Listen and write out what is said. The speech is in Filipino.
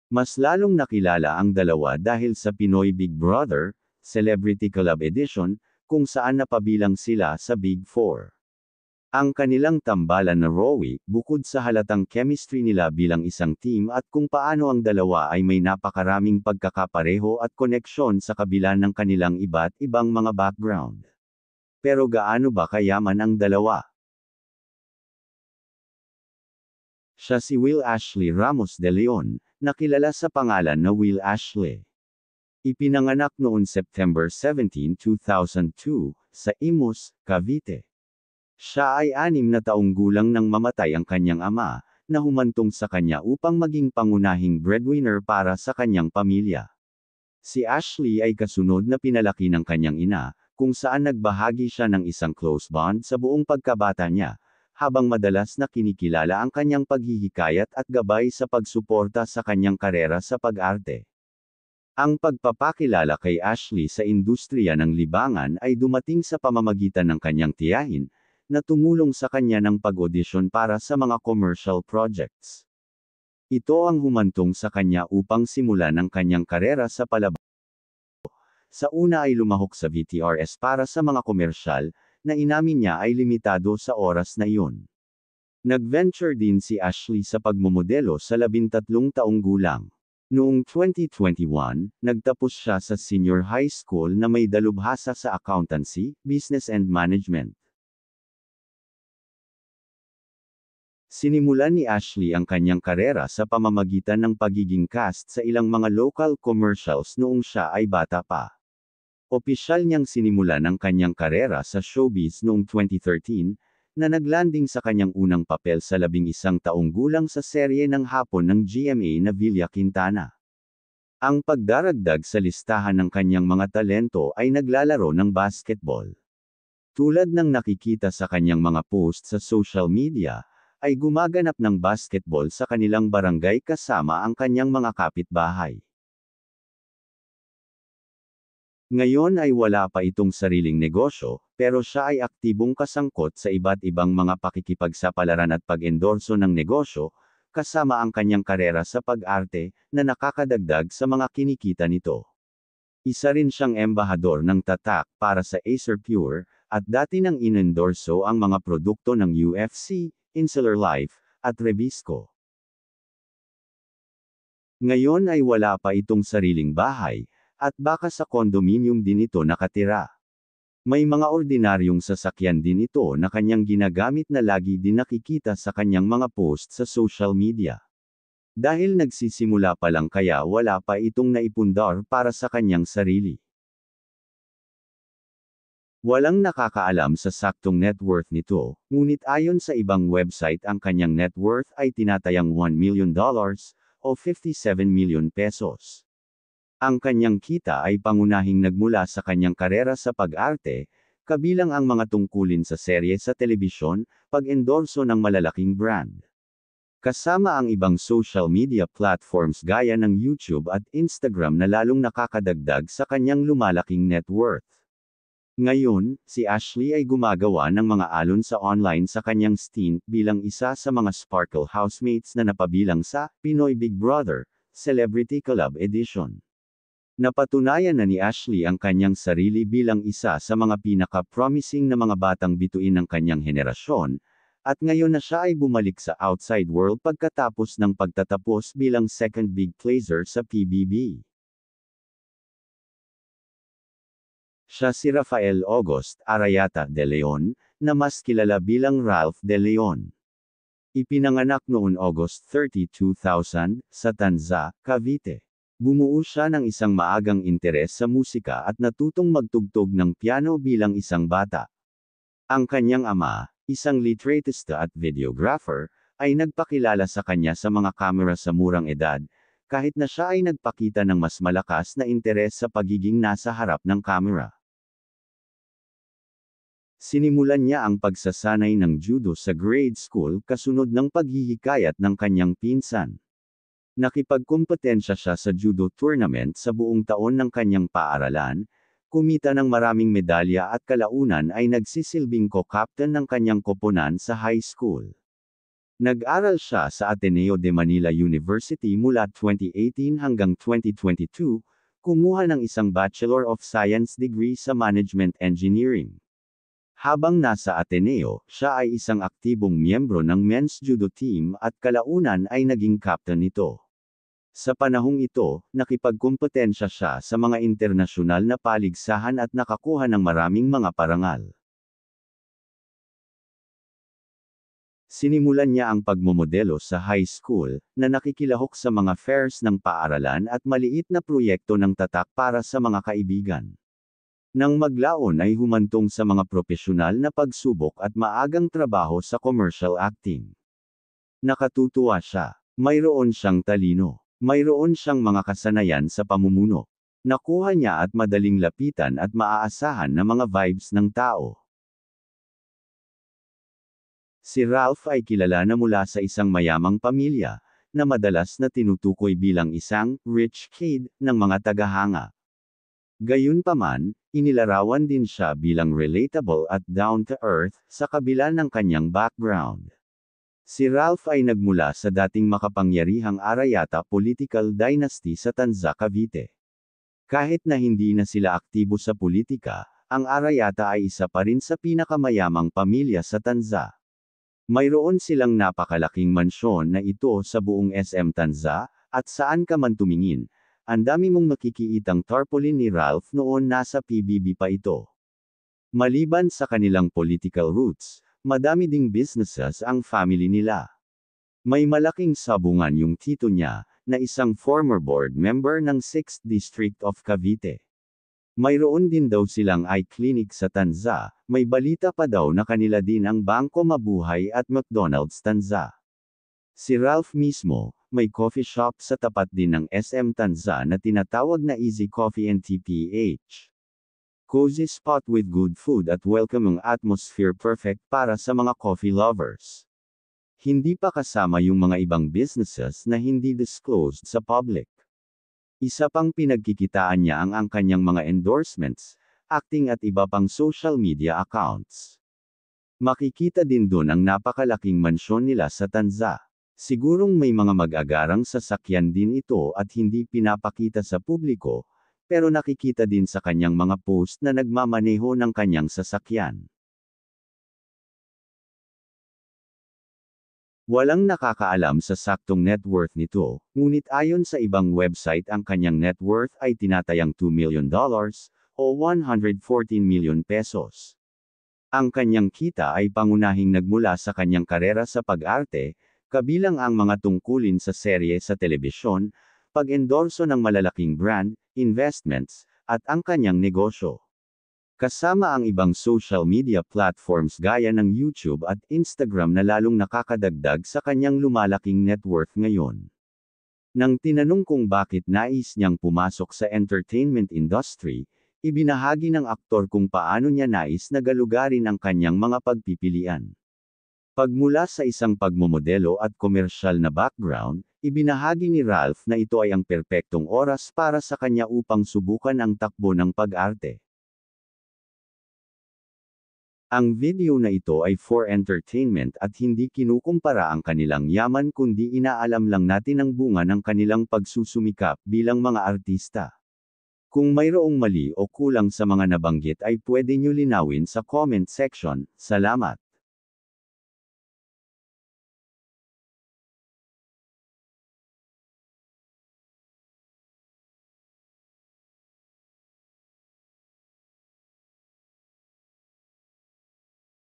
Mas lalong nakilala ang dalawa dahil sa Pinoy Big Brother, Celebrity Collab Edition, kung saan napabilang sila sa Big Four. Ang kanilang tambalan na Rowie, bukod sa halatang chemistry nila bilang isang team at kung paano ang dalawa ay may napakaraming pagkakapareho at koneksyon sa kabila ng kanilang iba't ibang mga background. Pero gaano ba kayaman ang dalawa? Siya si Will Ashley Ramos de Leon, na kilala sa pangalan na Will Ashley. Ipinanganak noon September 17, 2002, sa Imus, Cavite. Siya ay 6 na taong gulang nang mamatay ang kanyang ama, na humantong sa kanya upang maging pangunahing breadwinner para sa kanyang pamilya. Si Ashley ay kasunod na pinalaki ng kanyang ina, kung saan nagbahagi siya ng isang close bond sa buong pagkabata niya, habang madalas na kinikilala ang kanyang paghihikayat at gabay sa pagsuporta sa kanyang karera sa pag-arte. Ang pagpapakilala kay Ashley sa industriya ng libangan ay dumating sa pamamagitan ng kanyang tiyahin, na tumulong sa kanya ng pag-audition para sa mga commercial projects. Ito ang humantong sa kanya upang simulan ang kanyang karera sa palabas. Sa una ay lumahok sa VTRS para sa mga komersyal, na inamin niya ay limitado sa oras na iyon. Nag-venture din si Ashley sa pagmomodelo sa 13 taong gulang. Noong 2021, nagtapos siya sa senior high school na may dalubhasa sa accountancy, business and management. Sinimulan ni Ashley ang kanyang karera sa pamamagitan ng pagiging cast sa ilang mga local commercials noong siya ay bata pa. Opisyal niyang sinimulan ang kanyang karera sa showbiz noong 2013, na naglanding sa kanyang unang papel sa 11 taong gulang sa serye ng hapon ng GMA na Villa Quintana. Ang pagdaragdag sa listahan ng kanyang mga talento ay naglalaro ng basketball. Tulad ng nakikita sa kanyang mga post sa social media, ay gumaganap ng basketball sa kanilang barangay kasama ang kanyang mga kapitbahay. Ngayon ay wala pa itong sariling negosyo, pero siya ay aktibong kasangkot sa iba't ibang mga pakikipagsapalaran at pag-endorso ng negosyo, kasama ang kanyang karera sa pag-arte, na nakakadagdag sa mga kinikita nito. Isa rin siyang embahador ng tatak para sa Acer Pure, at dati nang inendorso ang mga produkto ng UFC, Insular Life, at Rebisco. Ngayon ay wala pa itong sariling bahay, at baka sa condominium din ito nakatira. May mga ordinaryong sasakyan din ito na kanyang ginagamit na lagi din nakikita sa kanyang mga post sa social media. Dahil nagsisimula pa lang kaya wala pa itong naipundar para sa kanyang sarili. Walang nakakaalam sa saktong net worth nito, ngunit ayon sa ibang website ang kanyang net worth ay tinatayang $1 million, o 57 million pesos. Ang kanyang kita ay pangunahing nagmula sa kanyang karera sa pag-arte, kabilang ang mga tungkulin sa serye sa telebisyon, pag-endorso ng malalaking brand. Kasama ang ibang social media platforms gaya ng YouTube at Instagram na lalong nakakadagdag sa kanyang lumalaking net worth. Ngayon, si Ashley ay gumagawa ng mga alon sa online sa kanyang stint bilang isa sa mga Sparkle housemates na napabilang sa Pinoy Big Brother, Celebrity Collab Edition. Napatunayan na ni Ashley ang kanyang sarili bilang isa sa mga pinaka-promising na mga batang bituin ng kanyang henerasyon, at ngayon na siya ay bumalik sa outside world pagkatapos ng pagtatapos bilang second big placer sa PBB. Siya si Rafael August Arayata de Leon, na mas kilala bilang Ralph de Leon. Ipinanganak noon August 30, 2000, sa Tanza, Cavite. Bumuo siya ng isang maagang interes sa musika at natutong magtugtog ng piano bilang isang bata. Ang kanyang ama, isang litratista at videographer, ay nagpakilala sa kanya sa mga kamera sa murang edad, kahit na siya ay nagpakita ng mas malakas na interes sa pagiging nasa harap ng kamera. Sinimulan niya ang pagsasanay ng judo sa grade school kasunod ng paghihikayat ng kanyang pinsan. Nakipagkompetensya siya sa judo tournament sa buong taon ng kanyang paaralan, kumita ng maraming medalya at kalaunan ay nagsisilbing co-captain ng kanyang koponan sa high school. Nag-aral siya sa Ateneo de Manila University mula 2018 hanggang 2022, kumuha ng isang Bachelor of Science degree sa Management Engineering. Habang nasa Ateneo, siya ay isang aktibong miyembro ng men's judo team at kalaunan ay naging captain nito. Sa panahong ito, nakipagkumpetensya siya sa mga internasyonal na paligsahan at nakakuha ng maraming mga parangal. Sinimulan niya ang pagmomodelo sa high school, na nakikilahok sa mga fairs ng paaralan at maliit na proyekto ng tatak para sa mga kaibigan. Nang maglaon ay humantong sa mga propesyonal na pagsubok at maagang trabaho sa commercial acting. Nakatutuwa siya. Mayroon siyang talino. Mayroon siyang mga kasanayan sa pamumuno. Nakuha niya at madaling lapitan at maaasahan na mga vibes ng tao. Si Ralph ay kilala na mula sa isang mayamang pamilya, na madalas na tinutukoy bilang isang rich kid ng mga tagahanga. Gayunpaman, inilarawan din siya bilang relatable at down-to-earth sa kabila ng kanyang background. Si Ralph ay nagmula sa dating makapangyarihang Arayata political dynasty sa Tanza, Cavite. Kahit na hindi na sila aktibo sa politika, ang Arayata ay isa pa rin sa pinakamayamang pamilya sa Tanza. Mayroon silang napakalaking mansyon na ito sa buong SM Tanza, at saan ka man tumingin, ang dami mong makikiitang tarpaulin ni Ralph noon nasa PBB pa ito. Maliban sa kanilang political roots, madami ding businesses ang family nila. May malaking sabungan yung tito niya, na isang former board member ng 6th District of Cavite. Mayroon din daw silang eye clinic sa Tanza, may balita pa daw na kanila din ang Bangko Mabuhay at McDonald's Tanza. Si Ralph mismo, may coffee shop sa tapat din ng SM Tanza na tinatawag na Easy Coffee and TPH. Cozy spot with good food at welcoming atmosphere, perfect para sa mga coffee lovers. Hindi pa kasama yung mga ibang businesses na hindi disclosed sa public. Isa pang pinagkikitaan niya ang kanyang mga endorsements, acting at iba pang social media accounts. Makikita din doon ang napakalaking mansyon nila sa Tanza. Sigurong may mga mag-agarang sasakyan din ito at hindi pinapakita sa publiko, pero nakikita din sa kanyang mga post na nagmamaneho ng kanyang sasakyan. Walang nakakaalam sa saktong net worth nito, ngunit ayon sa ibang website ang kanyang net worth ay tinatayang $2 million, o 114 million pesos. Ang kanyang kita ay pangunahing nagmula sa kanyang karera sa pag-arte, kabilang ang mga tungkulin sa serye sa telebisyon, pag-endorso ng malalaking brand, investments, at ang kanyang negosyo. Kasama ang ibang social media platforms gaya ng YouTube at Instagram na lalong nakakadagdag sa kanyang lumalaking net worth ngayon. Nang tinanong kung bakit nais niyang pumasok sa entertainment industry, ibinahagi ng aktor kung paano niya nais na galugarin ang kanyang mga pagpipilian. Pagmula sa isang pagmomodelo at komersyal na background, ibinahagi ni Ralph na ito ay ang perpektong oras para sa kanya upang subukan ang takbo ng pag-arte. Ang video na ito ay for entertainment at hindi kinukumpara ang kanilang yaman kundi inaalam lang natin ang bunga ng kanilang pagsusumikap bilang mga artista. Kung mayroong mali o kulang sa mga nabanggit ay pwede nyo linawin sa comment section. Salamat.